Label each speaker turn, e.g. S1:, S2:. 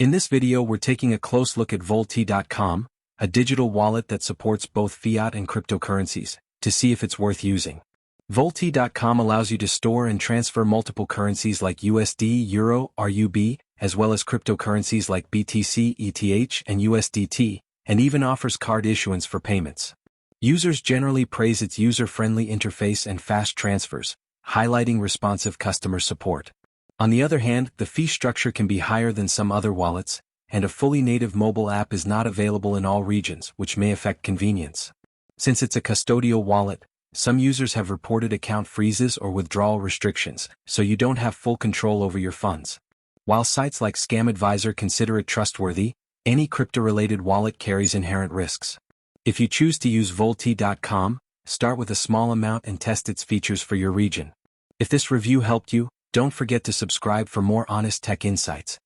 S1: In this video we're taking a close look at Volet.com, a digital wallet that supports both fiat and cryptocurrencies, to see if it's worth using. Volet.com allows you to store and transfer multiple currencies like USD, Euro, RUB, as well as cryptocurrencies like BTC, ETH, and USDT, and even offers card issuance for payments. Users generally praise its user-friendly interface and fast transfers, highlighting responsive customer support. On the other hand, the fee structure can be higher than some other wallets, and a fully native mobile app is not available in all regions, which may affect convenience. Since it's a custodial wallet, some users have reported account freezes or withdrawal restrictions, so you don't have full control over your funds. While sites like Scam Advisor consider it trustworthy, any crypto-related wallet carries inherent risks. If you choose to use Volet.com, start with a small amount and test its features for your region. If this review helped you, don't forget to subscribe for more honest tech insights.